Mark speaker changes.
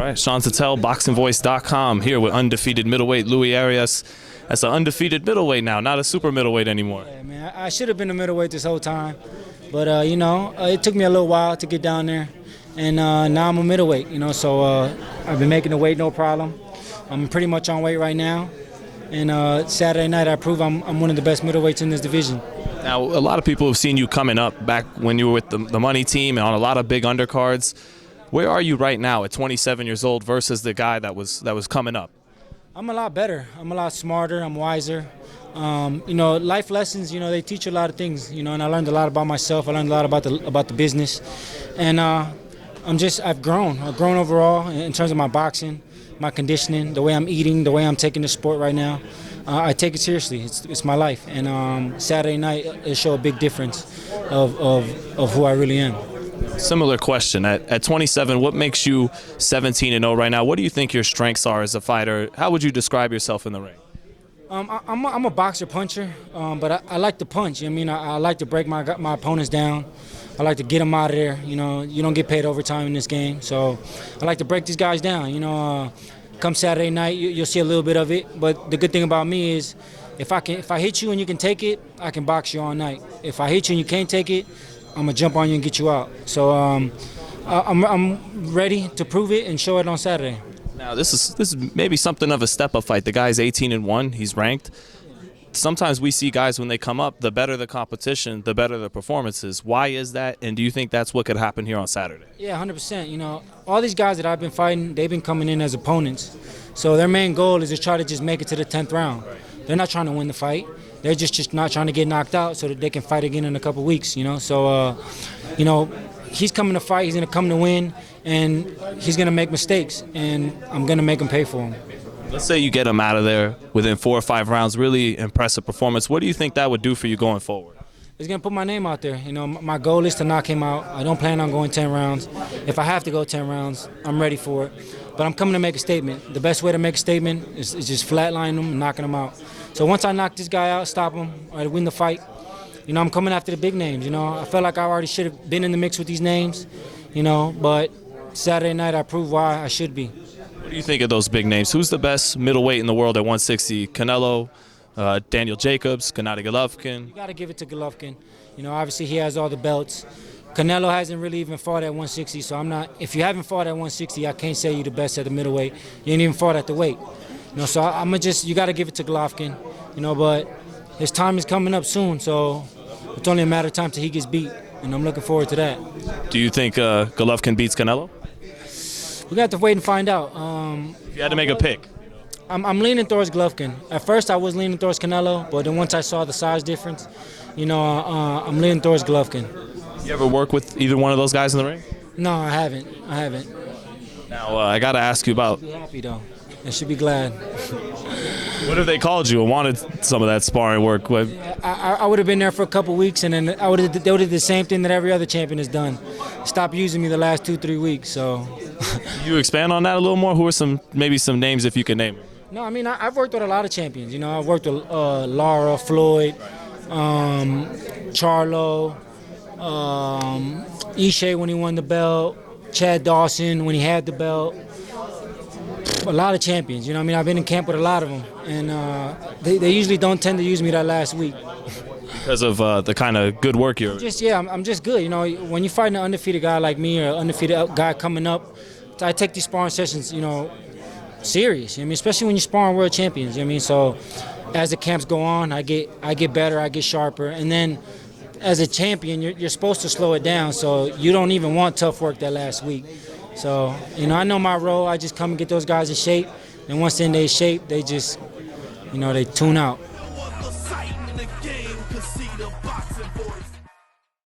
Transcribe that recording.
Speaker 1: right, Sean Zittel, boxingvoice.com, here with undefeated middleweight Louis Arias. That's an undefeated middleweight now, not a super middleweight anymore.
Speaker 2: Yeah, man, I should have been a middleweight this whole time, but it took me a little while to get down there, and now I'm a middleweight. So I've been making the weight no problem. I'm pretty much on weight right now, and Saturday night I prove I'm one of the best middleweights in this division.
Speaker 1: Now, a lot of people have seen you coming up back when you were with the money team and on a lot of big undercards. Where are you right now at 27 years old versus the guy that was coming up?
Speaker 2: I'm a lot better. I'm a lot smarter. I'm wiser. Life lessons, they teach you a lot of things, and I learned a lot about myself. I learned a lot about the business. And I've grown. I've grown overall in terms of my boxing, my conditioning, the way I'm eating, the way I'm taking the sport right now. I take it seriously. It's my life. And Saturday night, it showed a big difference of who I really am.
Speaker 1: Similar question. At 27, what makes you 17-0 right now? What do you think your strengths are as a fighter? How would you describe yourself in the ring?
Speaker 2: I'm a boxer puncher, but I like to punch. I like to break my opponents down. I like to get them out of there. You don't get paid overtime in this game, so I like to break these guys down. Come Saturday night, you'll see a little bit of it. But the good thing about me is, if I hit you and you can take it, I can box you all night. If I hit you and you can't take it, I'm gonna jump on you and get you out. So I'm ready to prove it and show it on Saturday.
Speaker 1: Now this is maybe something of a step-up fight. The guy's 18-1. He's ranked. Sometimes we see guys when they come up, the better the competition, the better the performances. Why is that? And do you think that's what could happen here on Saturday?
Speaker 2: Yeah, 100%. All these guys that I've been fighting, they've been coming in as opponents. So their main goal is to try to just make it to the 10th round. They're not trying to win the fight. They're just not trying to get knocked out so that they can fight again in a couple weeks. So he's coming to fight. He's going to come to win, and he's going to make mistakes, and I'm going to make him pay for them.
Speaker 1: Let's say you get him out of there within 4 or 5 rounds, really impressive performance. What do you think that would do for you going forward?
Speaker 2: It's going to put my name out there. My goal is to knock him out. I don't plan on going 10 rounds. If I have to go 10 rounds, I'm ready for it. But I'm coming to make a statement. The best way to make a statement is just flatlining him and knocking him out. So once I knock this guy out, stop him, I win the fight, I'm coming after the big names. I felt like I already should have been in the mix with these names, but Saturday night I proved why I should be.
Speaker 1: What do you think of those big names? Who's the best middleweight in the world at 160? Canelo, Daniel Jacobs, Gennady Golovkin?
Speaker 2: You got to give it to Golovkin. Obviously he has all the belts. Canelo hasn't really even fought at 160, so I'm not. If you haven't fought at 160, I can't say you're the best at the middleweight. You ain't even fought at the weight. So you got to give it to Golovkin. But his time is coming up soon, so it's only a matter of time till he gets beat, and I'm looking forward to that.
Speaker 1: Do you think Golovkin beats Canelo?
Speaker 2: We got to wait and find out.
Speaker 1: If you had to make a pick.
Speaker 2: I'm leaning towards Golovkin. At first, I was leaning towards Canelo, but then once I saw the size difference, I'm leaning towards Golovkin.
Speaker 1: You ever work with either one of those guys in the ring?
Speaker 2: No, I haven't.
Speaker 1: Now, I got to ask you about...
Speaker 2: Be happy, though. I should be glad.
Speaker 1: What if they called you and wanted some of that sparring work?
Speaker 2: I would have been there for a couple weeks, and then they would have did the same thing that every other champion has done. Stop using me the last 2-3 weeks, so...
Speaker 1: You expand on that a little more? Who are maybe some names if you can name them?
Speaker 2: No, I've worked with a lot of champions. I've worked with Lara, Floyd, Charlo, Ishe when he won the belt, Chad Dawson when he had the belt. A lot of champions. I've been in camp with a lot of them, and they usually don't tend to use me that last week.
Speaker 1: Because of the kind of good work you're...
Speaker 2: I'm just good. When you fight an undefeated guy like me or an undefeated guy coming up, I take these sparring sessions, serious. Especially when you're sparring world champions. So as the camps go on, I get better, I get sharper, and then as a champion, you're supposed to slow it down, so you don't even want tough work that last week. So, I know my role. I just come and get those guys in shape, and once they're in their shape, they just, they tune out.